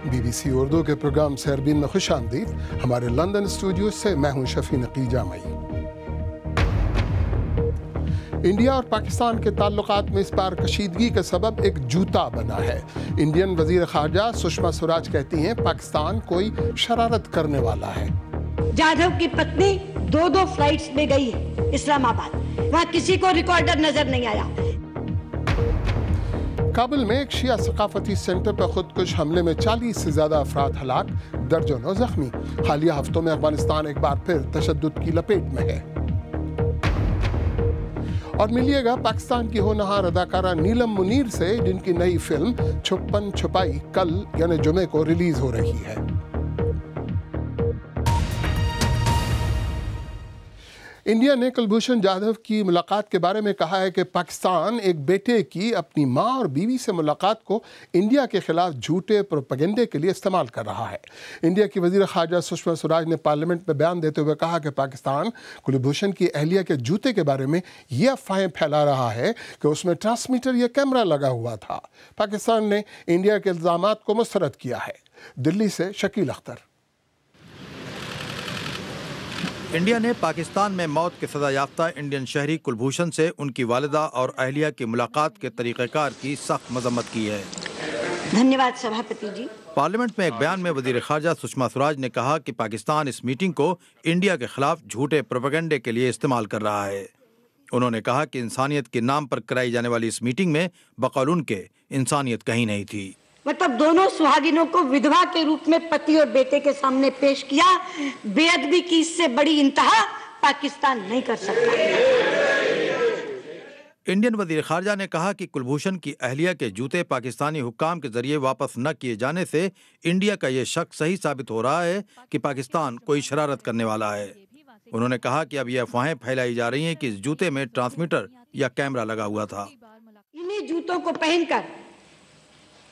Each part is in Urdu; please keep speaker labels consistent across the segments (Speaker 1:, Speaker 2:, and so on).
Speaker 1: BBC اردو کے پروگرام سے عربین میں خوش آمدید. ہمارے لندن اسٹوڈیو سے میں ہوں شفیع نقی جامعی. انڈیا اور پاکستان کے تعلقات میں اس بار کشیدگی کا سبب ایک جوتا بنا ہے. انڈین وزیر خارجہ سشما سوراج کہتی ہیں پاکستان کوئی شرارت کرنے والا ہے.
Speaker 2: جادھو کی پتنی 2 فلائٹس میں گئی ہے اسلام آباد, وہاں کسی کو ریکارڈر نظر نہیں آیا.
Speaker 1: کابل میں ایک شیعہ ثقافتی سینٹر پر خودکش حملے میں 40 سے زیادہ افراد ہلاک, درجنوں زخمی. حالیہ ہفتوں میں افغانستان ایک بار پھر تشدد کی لپیٹ میں ہے. اور ملیے گا پاکستان کی ہونہار اداکارہ نیلم منیر سے, جن کی نئی فلم چھپن چھپائی کل یعنی جمعے کو ریلیز ہو رہی ہے. انڈیا نے کلبھوشن جادھو کی ملاقات کے بارے میں کہا ہے کہ پاکستان ایک بیٹے کی اپنی ماں اور بیوی سے ملاقات کو انڈیا کے خلاف جھوٹے پروپیگنڈے کے لیے استعمال کر رہا ہے. انڈیا کی وزیر خارجہ سشما سوراج نے پارلیمنٹ میں بیان دیتے ہوئے کہا کہ پاکستان کلبھوشن کی اہلیہ کے جوتے کے بارے میں یہ افواہیں پھیلا رہا ہے کہ اس میں ٹرانسمیٹر یا کیمرہ لگا ہوا تھا. پاکستان نے انڈیا کے الزامات کو مسترد کیا ہے. دلی سے شکیل اختر.
Speaker 3: انڈیا نے پاکستان میں موت کی سزا یافتہ انڈین شہری کلبھوشن سے ان کی والدہ اور اہلیہ کی ملاقات کے طریقہ کار کی سخت مذمت کی ہے.
Speaker 2: دھنیواد سبھاپتی جی.
Speaker 3: پارلیمنٹ میں ایک بیان میں وزیر خارجہ سشما سوراج نے کہا کہ پاکستان اس میٹنگ کو انڈیا کے خلاف جھوٹے پروپیگنڈے کے لیے استعمال کر رہا ہے. انہوں نے کہا کہ انسانیت کے نام پر کرائی جانے والی اس میٹنگ میں بقول ان کے انسانیت کہیں نہیں تھی.
Speaker 2: مطلب دونوں سہاگنوں کو ودھوا کے روپ میں پتی اور بیٹے کے سامنے پیش کیا. بے ادبی کی اس سے بڑی انتہا پاکستان نہیں کر سکتا.
Speaker 3: انڈین وزیر خارجہ نے کہا کہ کلبھوشن کی اہلیہ کے جوتے پاکستانی حکام کے ذریعے واپس نہ کیے جانے سے انڈیا کا یہ شک صحیح ثابت ہو رہا ہے کہ پاکستان کوئی شرارت کرنے والا ہے. انہوں نے کہا کہ اب یہ افواہیں پھیلائی جا رہی ہیں کہ اس جوتے میں ٹرانسمیٹر یا کیمرہ لگا ہوا تھا.
Speaker 2: انہی جوتوں کو پہن کر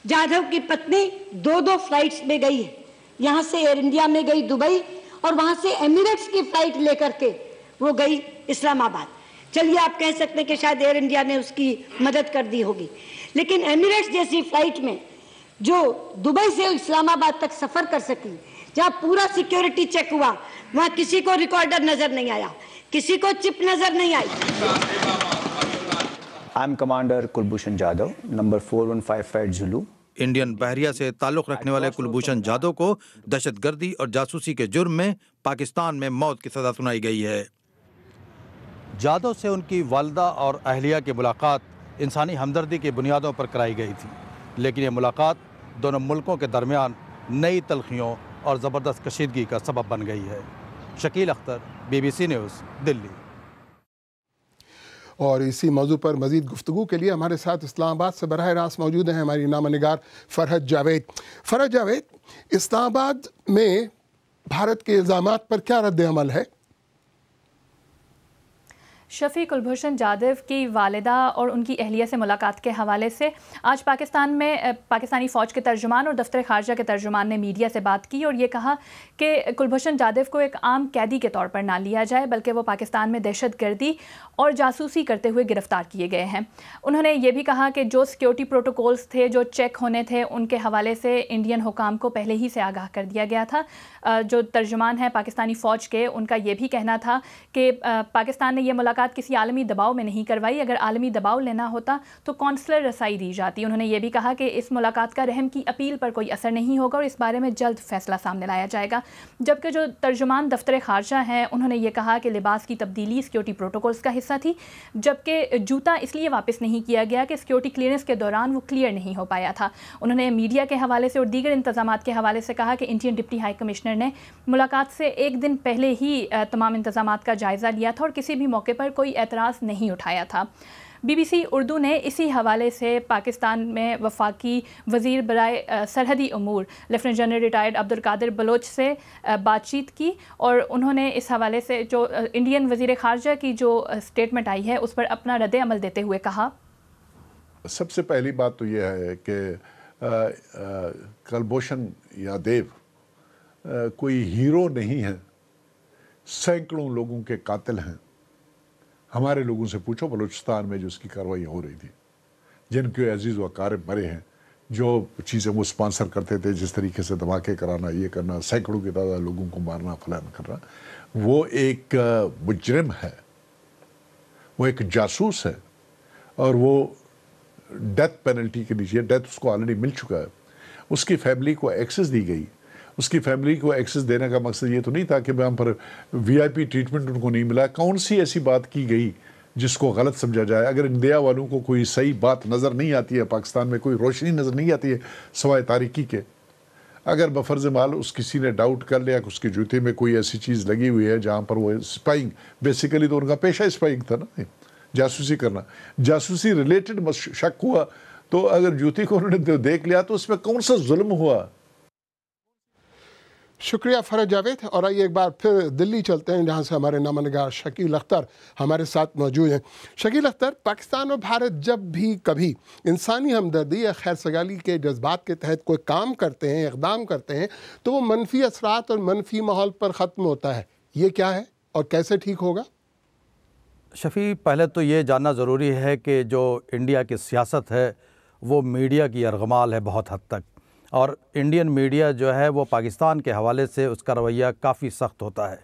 Speaker 2: جادھو کی پتنی 2 فلائٹس میں گئی ہے. یہاں سے ایئر انڈیا میں گئی دبئی, اور وہاں سے ایمریٹس کی فلائٹ لے کر کے وہ گئی اسلام آباد. چلیے آپ کہہ سکتے ہیں کہ شاید ایئر انڈیا نے اس کی مدد کر دی ہوگی, لیکن ایمریٹس جیسی فلائٹ میں جو دبئی سے اسلام آباد تک سفر کر سکی, جہاں پورا سیکیورٹی چیک ہوا, وہاں کسی کو ریکارڈر نظر نہیں آیا, کسی کو چپ نظر نہیں آئی.
Speaker 4: I'm Commander Kulbhushan Jadhav, number 4155 Zulu.
Speaker 3: Indian بحریہ سے تعلق رکھنے والے کلبھوشن جادھو کو دہشت گردی اور جاسوسی کے جرم میں پاکستان میں موت کی سزا سنائی گئی ہے. جادھو سے ان کی والدہ اور اہلیہ کی ملاقات انسانی ہمدردی کی بنیادوں پر کرائی گئی تھی, لیکن یہ ملاقات دونوں ملکوں کے درمیان نئی تلخیوں اور زبردست کشیدگی کا سبب بن گئی ہے. شکیل اختر, BBC نیوز, دلی.
Speaker 1: اور اسی موضوع پر مزید گفتگو کے لیے ہمارے ساتھ اسلام آباد سے براہ راست موجود ہیں ہماری نامہ نگار فرحت جاوید. فرحت جاوید, اسلام آباد میں بھارت کے الزامات پر کیا رد عمل ہے؟
Speaker 5: شفیع, کلبھوشن جادھو کی والدہ اور ان کی اہلیہ سے ملاقات کے حوالے سے آج پاکستان میں پاکستانی فوج کے ترجمان اور دفتر خارجہ کے ترجمان نے میڈیا سے بات کی اور یہ کہا کہ کلبھوشن جادھو کو ایک عام قیدی کے طور پر نہ لیا جائے, بلکہ وہ پاکستان میں دہشت گردی اور جاسوسی کرتے ہوئے گرفتار کیے گئے ہیں. انہوں نے یہ بھی کہا کہ جو سیکیورٹی پروٹوکولز تھے, جو چیک ہونے تھے, ان کے حوالے سے انڈین حکام کو پہلے ہی سے آگاہ کر دیا گیا تھا. جو ترجمان ہیں پاکستانی فوج کے, ان کا یہ بھی کہنا تھا کہ پاکستان نے یہ ملاقات کسی عالمی دباؤ میں نہیں کروائی. اگر عالمی دباؤ لینا ہوتا تو کونسلر رسائی دی جاتی. انہوں نے یہ بھی کہا کہ اس ملاقات کا رحم کی اپیل پر کوئی اثر نہیں ہوگا اور اس بارے میں جلد فیصلہ سامنے لایا جائے گا. جبکہ جو ترجمان دفتر خارجہ ہیں, انہوں نے یہ کہا کہ لباس کی تبدیلی سیکیورٹی پروٹوکولز کا حصہ تھی, جبکہ جوتا اس لیے واپس نہیں کیا گیا کہ سیکیورٹی کلیئرنس کے دوران وہ کلیئر نہیں ہو پایا تھا. انہوں نے میڈیا کے حوالے سے اور دیگر انتظامات کے حوالے سے کہا کہ انڈین ڈپٹی ہائی کمشنر نے ملاقات سے ایک دن پہلے ہی تمام انتظامات کا جائزہ لیا تھا اور کسی بھی موقع پر کوئی اعتراض نہیں اٹھایا تھا. BBC اردو نے اسی حوالے سے پاکستان میں وفاقی وزیر برائے سرحدی امور lieutenant general retired Abdul Qadir Baloch سے بات چیت کی اور انہوں نے اس حوالے سے جو انڈین وزیر خارجہ کی جو اسٹیٹمنٹ آئی ہے اس پر اپنا رد عمل دیتے ہوئے کہا.
Speaker 6: سب سے پہلی بات تو یہ ہے کہ کلبھوشن یادیو کوئی ہیرو نہیں ہے، سینکڑوں لوگوں کے قاتل ہیں۔ ہمارے لوگوں سے پوچھو بلوچستان میں جو اس کی کارروائی ہو رہی تھی، جن کے عزیز و اقارب مرے ہیں، جو چیزیں وہ سپانسر کرتے تھے، جس طریقے سے دھماکے کرانا، یہ کرنا، سینکڑوں کی تعداد لوگوں کو مارنا، فلان کرنا، وہ ایک مجرم ہے، وہ ایک جاسوس ہے، اور وہ ڈیتھ پینلٹی کے نیچے، ڈیتھ اس کو آلریڈی مل چکا ہے۔ اس کی فیملی کو ایکسس دی گئی۔ اس کی فیملی کو ایکسس دینے کا مقصد یہ تو نہیں تھا کہ وہاں پر وی آئی پی ٹریٹمنٹ ان کو نہیں ملا۔ کون سی ایسی بات کی گئی جس کو غلط سمجھا جائے؟ اگر انڈیا والوں کو کوئی صحیح بات نظر نہیں آتی ہے، پاکستان میں کوئی روشنی نظر نہیں آتی ہے سوائے تاریکی کے، اگر بفرض مال اس کسی نے ڈاؤٹ کر لیا کہ اس کے جوتے میں کوئی ایسی چیز لگی ہوئی ہے جہاں پر وہ اسپائنگ، بیسیکلی تو ان کا پیشہ اسپائنگ تھا نا، جاسوسی کرنا، جاسوسی ریلیٹڈ شک ہوا، تو اگر جوتی کو انہوں نے دیکھ لیا تو اس میں کون سا ظلم ہوا؟
Speaker 1: شکریہ فرج جاوید۔ اور آئیے ایک بار پھر دلی چلتے ہیں، جہاں سے ہمارے نامہ نگار شکیل اختر ہمارے ساتھ موجود ہیں۔ شکیل اختر، پاکستان اور بھارت جب بھی کبھی انسانی ہمدردی یا خیر سگالی کے جذبات کے تحت کوئی کام کرتے ہیں، اقدام کرتے ہیں، تو وہ منفی اثرات اور منفی ماحول پر ختم ہوتا ہے۔ یہ کیا ہے اور کیسے ٹھیک ہوگا؟
Speaker 3: شفیع، پہلے تو یہ جاننا ضروری ہے کہ جو انڈیا کی سیاست ہے وہ میڈیا کی ارغمال ہے بہت حد تک، اور انڈین میڈیا جو ہے وہ پاکستان کے حوالے سے اس کا رویہ کافی سخت ہوتا ہے۔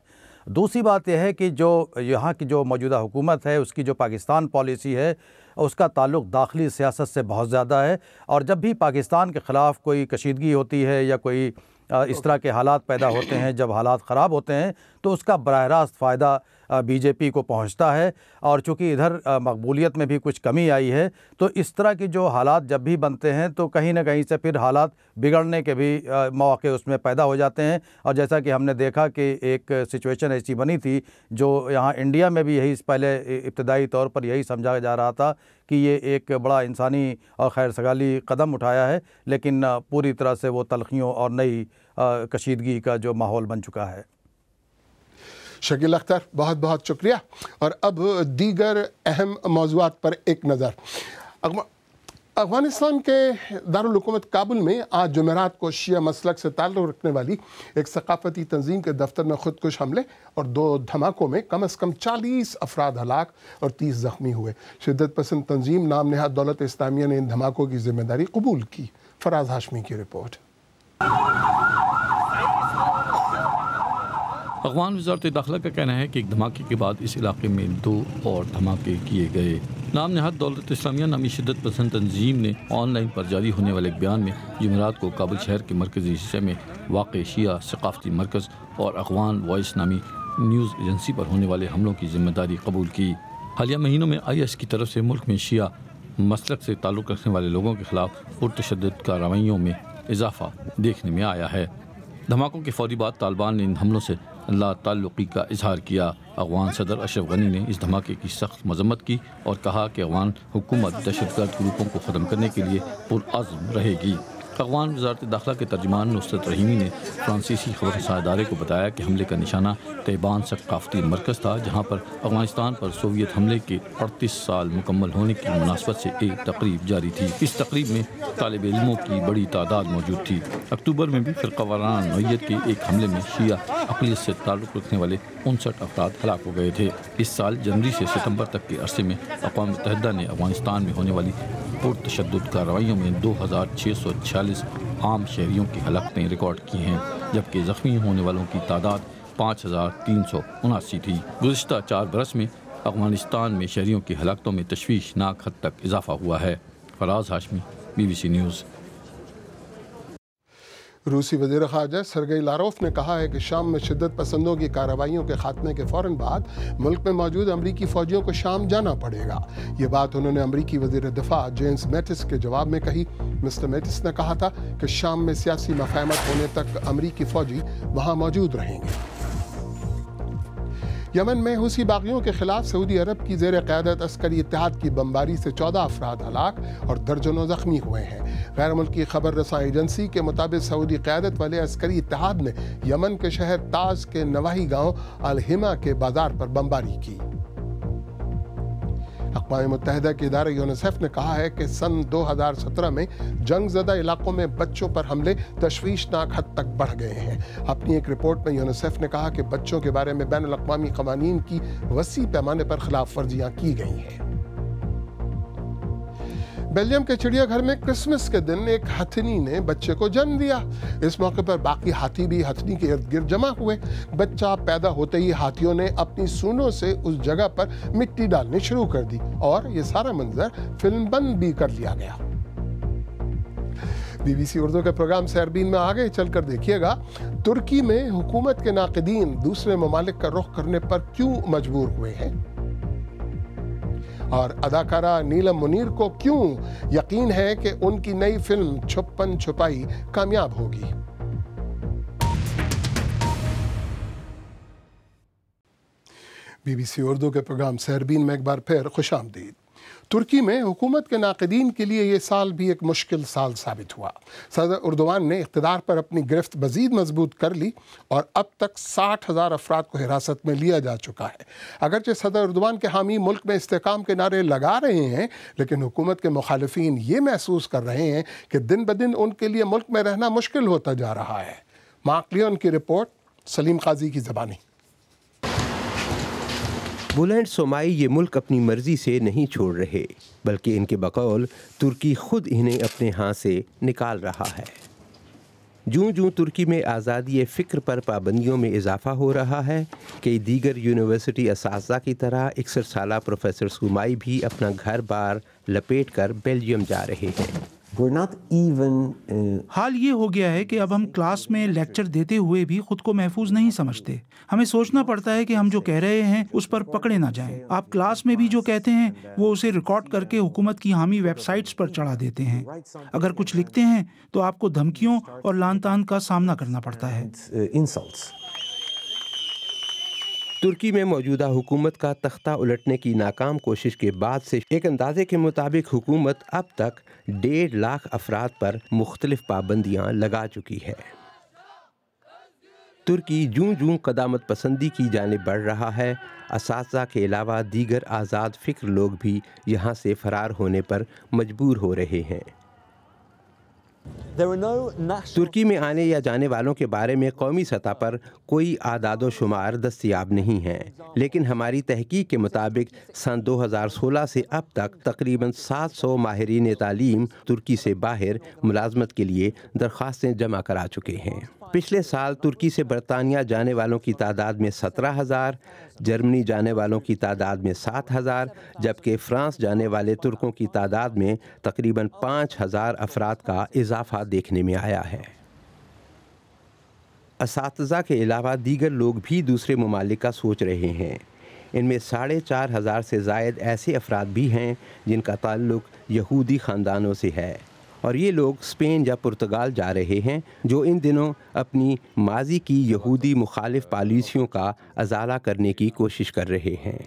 Speaker 3: دوسری بات یہ ہے کہ جو یہاں کی جو موجودہ حکومت ہے، اس کی جو پاکستان پالیسی ہے، اس کا تعلق داخلی سیاست سے بہت زیادہ ہے، اور جب بھی پاکستان کے خلاف کوئی کشیدگی ہوتی ہے یا کوئی اس طرح کے حالات پیدا ہوتے ہیں، جب حالات خراب ہوتے ہیں، تو اس کا براہ راست فائدہ بی جے پی کو پہنچتا ہے۔ اور چونکہ ادھر مقبولیت میں بھی کچھ کمی آئی ہے، تو اس طرح کی جو حالات جب بھی بنتے ہیں تو کہیں نہ کہیں سے پھر حالات بگڑنے کے بھی مواقع اس میں پیدا ہو جاتے ہیں۔ اور جیسا کہ ہم نے دیکھا کہ ایک سچویشن ایسی بنی تھی جو یہاں انڈیا میں بھی یہی پہلے ابتدائی طور پر یہی سمجھا جا رہا تھا کہ یہ ایک بڑا انسانی اور خیر سگالی قدم اٹھایا ہے، لیکن پوری طرح سے وہ تلخیوں اور نئی کشیدگی کا جو ماحول بن چکا ہے۔
Speaker 1: شکیل اختر، بہت بہت شکریہ۔ اور اب دیگر اہم موضوعات پر ایک نظر۔ افغانستان کے دارالحکومت کابل میں آج جمعرات کو شیعہ مسلک سے تعلق رکھنے والی ایک ثقافتی تنظیم کے دفتر میں خودکش حملے اور 2 دھماکوں میں کم از کم 40 افراد ہلاک اور 30 زخمی ہوئے۔ شدت پسند تنظیم نام نہاد دولت اسلامیہ نے ان دھماکوں کی ذمہ داری قبول کی۔ فراز ہاشمی کی رپورٹ۔
Speaker 7: افغان وزارت داخلہ کا کہنا ہے کہ ایک دھماکے کے بعد اس علاقے میں 2 اور دھماکے کیے گئے۔ نام نہاد دولت اسلامیہ نامی شدت پسند تنظیم نے آن لائن پر جاری ہونے والے ایک بیان میں جمعرات کو کابل شہر کے مرکزی حصے میں واقع شیعہ ثقافتی مرکز اور افغان وائس نامی نیوز ایجنسی پر ہونے والے حملوں کی ذمہ داری قبول کی۔ حالیہ مہینوں میں IS کی طرف سے ملک میں شیعہ مسلک سے تعلق رکھنے والے لوگوں کے خلاف پرتشدد کارروائیوں میں اضافہ دیکھنے میں آیا ہے۔ دھماکوں کے فوری بعد طالبان نے ان حملوں سے لا تعلقی کا اظہار کیا۔ افغان صدر اشرف غنی نے اس دھماکے کی سخت مذمت کی اور کہا کہ افغان حکومت دہشت گرد گروپوں کو ختم کرنے کے لیے پرعزم رہے گی۔ افغان وزارت داخلہ کے ترجمان نصرت رحیمی نے فرانسیسی خبر رساں ادارے کو بتایا کہ حملے کا نشانہ تیبان ثقافتی مرکز تھا، جہاں پر افغانستان پر سوویت حملے کے 38 سال مکمل ہونے کی مناسبت سے ایک تقریب جاری تھی۔ اس تقریب میں طالب علموں کی بڑی تعداد موجود تھی۔ اکتوبر میں بھی فرقہ وارانہ نوعیت کے ایک حملے میں شیعہ اقلیت سے تعلق رکھنے والے 59 افراد ہلاک ہو گئے تھے۔ اس سال جنوری سے ستمبر تک کے عرصے میں اقوام متحدہ نے افغانستان میں ہونے والی پرتشدد کارروائیوں میں 2646 عام شہریوں کی ہلاکتیں ریکارڈ کی ہیں، جبکہ زخمی ہونے والوں کی تعداد 5379 تھی۔ گزشتہ 4 برس میں افغانستان میں شہریوں کی ہلاکتوں میں تشویشناک حد تک اضافہ ہوا ہے۔ فراز ہاشمی، BBC نیوز۔
Speaker 1: روسی وزیر خارجہ سرگئی لاروف نے کہا ہے کہ شام میں شدت پسندوں کی کارروائیوں کے خاتمے کے فوراً بعد ملک میں موجود امریکی فوجیوں کو شام جانا پڑے گا۔ یہ بات انہوں نے امریکی وزیر دفاع جیمز میٹس کے جواب میں کہی۔ مسٹر میٹس نے کہا تھا کہ شام میں سیاسی مفاہمت ہونے تک امریکی فوجی وہاں موجود رہیں گے۔ یمن میں حوثی باغیوں کے خلاف سعودی عرب کی زیر قیادت عسکری اتحاد کی بمباری سے 14 افراد ہلاک اور درجنوں زخمی ہوئے ہیں۔ غیر ملکی خبر رساں ایجنسی کے مطابق سعودی قیادت والے عسکری اتحاد نے یمن کے شہر تاز کے نواحی گاؤں الہما کے بازار پر بمباری کی۔ اقوام متحدہ کے ادارے یونیسیف نے کہا ہے کہ سن 2017 میں جنگ زدہ علاقوں میں بچوں پر حملے تشویشناک حد تک بڑھ گئے ہیں۔ اپنی ایک رپورٹ میں یونیسیف نے کہا کہ بچوں کے بارے میں بین الاقوامی قوانین کی وسیع پیمانے پر خلاف ورزیاں کی گئی ہیں۔ بیلجیم کے چڑیا گھر میں کرسمس کے دن ایک ہتھنی نے بچے کو جنم دیا۔ اس موقع پر باقی ہاتھی بھی ہتھنی کے ارد گرد جمع ہوئے۔ بچہ پیدا ہوتے ہی ہاتھیوں نے اپنی سونوں سے اس جگہ پر مٹی ڈالنی شروع کر دی اور یہ سارا منظر فلم بند بھی کر لیا گیا۔ بی بی سی اردو کے پروگرام سیربین میں آگے چل کر دیکھیے گا، ترکی میں حکومت کے ناقدین دوسرے ممالک کا رخ کرنے پر کیوں مجبور ہوئے ہیں، اور اداکارہ نیلم منیر کو کیوں یقین ہے کہ ان کی نئی فلم چھپن چھپائی کامیاب ہوگی۔ بی بی سی اردو کے پروگرام سیربین میں ایک بار پھر خوش آمدید۔ ترکی میں حکومت کے ناقدین کے لیے یہ سال بھی ایک مشکل سال ثابت ہوا۔ صدر اردوان نے اقتدار پر اپنی گرفت مزید مضبوط کر لی اور اب تک 60,000 افراد کو حراست میں لیا جا چکا ہے۔ اگرچہ صدر اردوان کے حامی ملک میں استحکام کے نعرے لگا رہے ہیں، لیکن حکومت کے مخالفین یہ محسوس کر رہے ہیں کہ دن بدن ان کے لیے ملک میں رہنا مشکل ہوتا جا رہا ہے۔ مارک لیون کی رپورٹ، سلیم قاضی کی زبانی۔
Speaker 8: بلند سومائی یہ ملک اپنی مرضی سے نہیں چھوڑ رہے، بلکہ ان کے بقول ترکی خود انہیں اپنے ہاں سے نکال رہا ہے۔ جوں جوں ترکی میں آزادی فکر پر پابندیوں میں اضافہ ہو رہا ہے، کئی دیگر یونیورسٹی اساتذہ کی طرح 61 سالہ پروفیسر سومائی بھی اپنا گھر بار لپیٹ کر بیلجیم جا رہے ہیں۔
Speaker 9: حال یہ ہو گیا ہے کہ اب ہم کلاس میں لیکچر دیتے ہوئے بھی خود کو محفوظ نہیں سمجھتے۔ ہمیں سوچنا پڑتا ہے کہ ہم جو کہہ رہے ہیں اس پر پکڑے نہ جائیں۔ آپ کلاس میں بھی جو کہتے ہیں وہ اسے ریکارڈ کر کے حکومت کی حامی ویب سائٹس پر چڑھا دیتے ہیں۔ اگر کچھ لکھتے ہیں تو آپ کو دھمکیوں اور لعن طعن کا سامنا کرنا پڑتا ہے۔
Speaker 8: ترکی میں موجودہ حکومت کا تختہ الٹنے کی ناکام کوشش کے بعد سے ایک اندازے کے مطابق حکومت اب تک 1.5 لاکھ افراد پر مختلف پابندیاں لگا چکی ہے۔ ترکی جوں جوں قدامت پسندی کی جانب بڑھ رہا ہے، اساتذہ کے علاوہ دیگر آزاد فکر لوگ بھی یہاں سے فرار ہونے پر مجبور ہو رہے ہیں۔ ترکی میں آنے یا جانے والوں کے بارے میں قومی سطح پر کوئی اعداد و شمار دستیاب نہیں ہیں، لیکن ہماری تحقیق کے مطابق سن 2016 سے اب تک تقریباً 700 ماہرین تعلیم ترکی سے باہر ملازمت کے لیے درخواستیں جمع کرا چکے ہیں۔ پچھلے سال ترکی سے برطانیہ جانے والوں کی تعداد میں 17,000، جرمنی جانے والوں کی تعداد میں 7,000، جبکہ فرانس جانے والے ترکوں کی تعداد میں تقریباً 5,000 افراد کا اضافہ دیکھنے میں آیا ہے۔ اساتذہ کے علاوہ دیگر لوگ بھی دوسرے ممالک کا سوچ رہے ہیں۔ ان میں 4,500 سے زائد ایسے افراد بھی ہیں جن کا تعلق یہودی خاندانوں سے ہے، اور یہ لوگ اسپین یا پرتگال جا رہے ہیں، جو ان دنوں اپنی ماضی کی یہودی مخالف پالیسیوں کا ازالہ کرنے کی کوشش کر رہے ہیں۔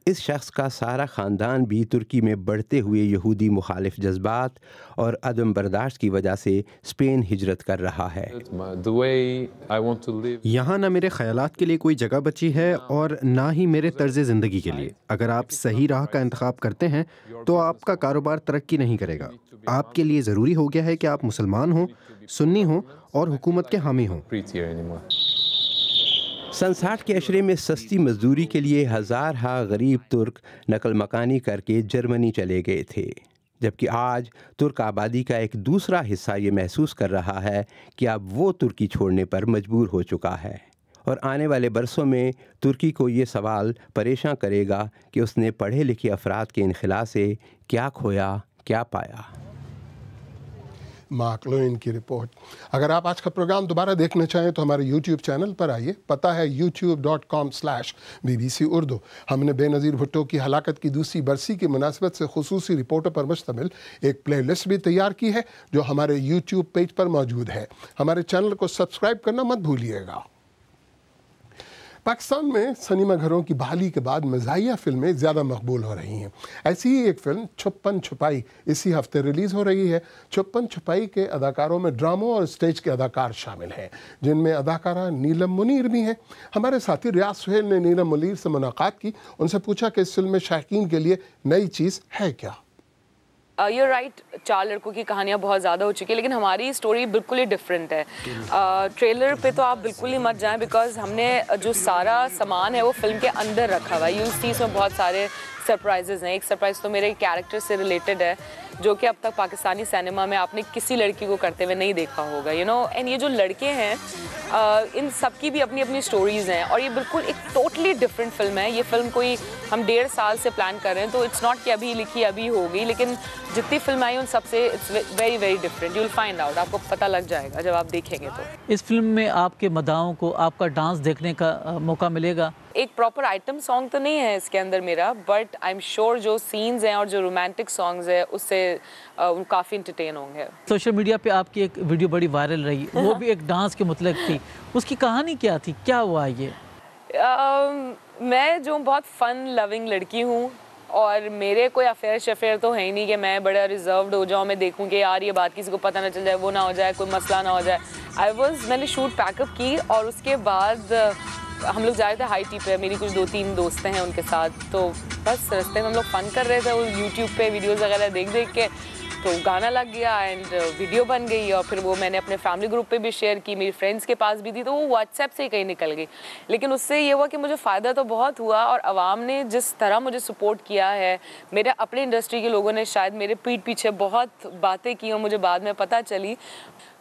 Speaker 8: اس شخص کا سارا خاندان بھی ترکی میں بڑھتے ہوئے یہودی مخالف جذبات اور عدم برداشت کی وجہ سے اسپین ہجرت کر رہا ہے۔
Speaker 10: یہاں نہ میرے خیالات کے لیے کوئی جگہ بچی ہے اور نہ ہی میرے طرز زندگی کے لیے۔ اگر آپ صحیح راہ کا انتخاب کرتے ہیں تو آپ کا کاروبار ترقی نہیں کرے گا۔ آپ کے لیے ضروری ہو گیا ہے کہ آپ مسلمان ہوں، سنی ہوں اور حکومت کے حامی ہوں۔
Speaker 8: سن 60 کے عشرے میں سستی مزدوری کے لیے ہزارہا غریب ترک نقل مکانی کر کے جرمنی چلے گئے تھے، جبکہ آج ترک آبادی کا ایک دوسرا حصہ یہ محسوس کر رہا ہے کہ اب وہ ترکی چھوڑنے پر مجبور ہو چکا ہے، اور آنے والے برسوں میں ترکی کو یہ سوال پریشان کرے گا کہ اس نے پڑھے لکھے افراد کے انخلا سے کیا کھویا، کیا پایا۔
Speaker 1: مارک لوئن کی رپورٹ۔ اگر آپ آج کا پروگرام دوبارہ دیکھنا چاہیں تو ہمارے یوٹیوب چینل پر آئیے، پتہ ہے youtube.com/BBC اردو۔ ہم نے بے نظیر بھٹو کی ہلاکت کی دوسری برسی کی مناسبت سے خصوصی رپورٹوں پر مشتمل ایک پلے لسٹ بھی تیار کی ہے جو ہمارے یوٹیوب پیج پر موجود ہے۔ ہمارے چینل کو سبسکرائب کرنا مت بھولیے گا۔ پاکستان میں سنیما گھروں کی بحالی کے بعد مزاحیہ فلمیں زیادہ مقبول ہو رہی ہیں. ایسی ہی ایک فلم چھپن چھپائی اسی ہفتے ریلیز ہو رہی ہے. چھپن چھپائی کے اداکاروں میں ڈراموں اور اسٹیج کے اداکار شامل ہیں، جن میں اداکارہ نیلم منیر بھی ہیں. ہمارے ساتھی ریاض سہیل نے نیلم منیر سے ملاقات کی، ان سے پوچھا کہ اس فلم میں شائقین کے لیے نئی چیز ہے کیا.
Speaker 11: یو رائٹ، 4 لڑکوں کی کہانیاں بہت زیادہ ہو چکی ہیں، لیکن ہماری اسٹوری بالکل ہی ڈفرینٹ ہے. ٹریلر پہ تو آپ بالکل ہی مت جائیں، بیکاز ہم نے جو سارا سامان ہے وہ فلم کے اندر رکھا ہوا ہے. یو سی اس میں بہت سارے سرپرائزز ہیں. ایک سرپرائز تو میرے کیریکٹر سے ریلیٹڈ ہے، جو کہ اب تک پاکستانی سینما میں آپ نے کسی لڑکی کو کرتے ہوئے نہیں دیکھا ہوگا. اینڈ یہ جو لڑکے ہیں ان سب کی بھی اپنی اپنی سٹوریز ہیں، اور یہ بالکل ایک ٹوٹلی ڈفرینٹ فلم ہے. یہ فلم کوئی ہم 1.5 سال سے پلان کر رہے ہیں، تو اٹس ناٹ کہ ابھی لکھی ابھی ہوگی، لیکن جتنی فلم آئی ان سب سے it's very very different. You will find out, آپ کو پتہ لگ جائے گا جب آپ دیکھیں گے. تو
Speaker 12: اس فلم میں آپ کے مداحوں کو آپ کا ڈانس دیکھنے کا موقع ملے گا.
Speaker 11: ایک پراپر آئٹم سانگ تو نہیں ہے اس کے اندر میرا، بٹ آئی ایم شیور جو سینز ہیں اور جو رومانٹک سانگز ہیں اس سے کافی انٹرٹین ہوں گے.
Speaker 12: سوشل میڈیا پہ آپ کی ایک ویڈیو بڑی وائرل رہی، وہ بھی ایک ڈانس کے متعلق تھی. اس کی کہانی کیا تھی، کیا ہوا یہ؟
Speaker 11: میں جو بہت فن لونگ لڑکی ہوں، اور میرے کوئی افیئر شفیئر تو ہے ہی نہیں کہ میں بڑا ریزروڈ ہو جاؤں. میں دیکھوں کہ یار یہ بات کسی کو پتہ نہ چل جائے، وہ نہ ہو جائے، کوئی مسئلہ نہ ہو جائے. میں نے شوٹ پیک اپ کی، اور اس کے بعد ہم لوگ جا رہے تھے ہائی ٹی پہ. میری کچھ 2-3 دوستیں ہیں ان کے ساتھ، تو بس رستے میں ہم لوگ فن کر رہے تھے. وہ یوٹیوب پہ ویڈیوز وغیرہ دیکھ کے تو گانا لگ گیا اینڈ ویڈیو بن گئی، اور پھر وہ میں نے اپنے فیملی گروپ پہ بھی شیئر کی. میری فرینڈس کے پاس بھی تھی، تو وہ واٹس ایپ سے ہی کہیں نکل گئی. لیکن اس سے یہ ہوا کہ مجھے فائدہ تو بہت ہوا، اور عوام نے جس طرح مجھے سپورٹ کیا ہے، میرے اپنے انڈسٹری کے لوگوں نے شاید میرے پیٹھ پیچھے بہت باتیں کی اور مجھے بعد میں پتہ چلی.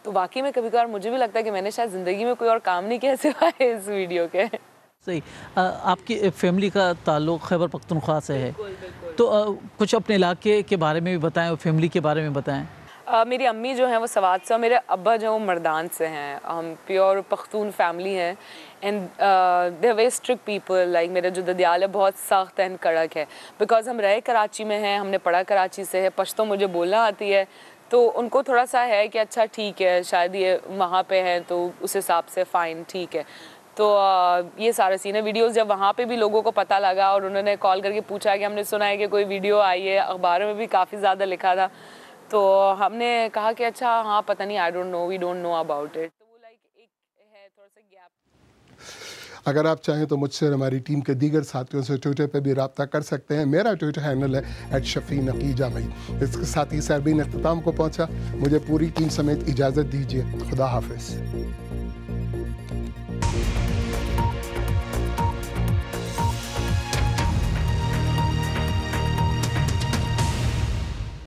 Speaker 11: تو واقعی میں کبھی کبھار مجھے بھی لگتا ہے کہ میں نے شاید زندگی میں کوئی اور کام نہیں کیا سوائے اس ویڈیو کے.
Speaker 12: صحیح. آپ کی فیملی کا تعلق خیبر پختونخوا سے ہے، تو کچھ اپنے علاقے کے بارے میں بھی بتائیں اور فیملی کے بارے میں بتائیں.
Speaker 11: میری امی جو ہیں وہ سوات سے، اور میرے ابا جو ہیں وہ مردان سے ہیں. ہم پیور پختون فیملی ہیں، and they very strict people. Like میرا جو ددیال ہے بہت سخت اینڈ کڑک ہے، بیکاز ہم رہے کراچی میں ہیں، ہم نے پڑھا کراچی سے ہے. پشتو مجھے بولنا آتی ہے، تو ان کو تھوڑا سا ہے کہ اچھا ٹھیک ہے، شاید یہ وہاں پہ ہیں تو اس حساب سے فائن ٹھیک ہے. تو یہ سارا سین ہے. ویڈیوز جب وہاں پہ بھی لوگوں کو پتہ لگا اور انہوں نے کال کر کے پوچھا کہ ہم نے سنا ہے کہ کوئی ویڈیو آئی ہے، اخباروں میں بھی کافی زیادہ لکھا تھا، تو ہم نے کہا کہ اچھا ہاں پتہ نہیں، I don't know, we don't know about it. تو وہ لائک ایک ہے تھوڑا سا گیپ.
Speaker 1: اگر آپ چاہیں تو مجھ سے اور ہماری ٹیم کے دیگر ساتھیوں سے ٹویٹر پہ بھی رابطہ کر سکتے ہیں. میرا ٹویٹر ہینڈل ہے @شفیع_نقی_جامعی. اس کے ساتھ ہی سربین اختتام کو پہنچا. مجھے پوری ٹیم سمیت اجازت دیجیے. خدا حافظ.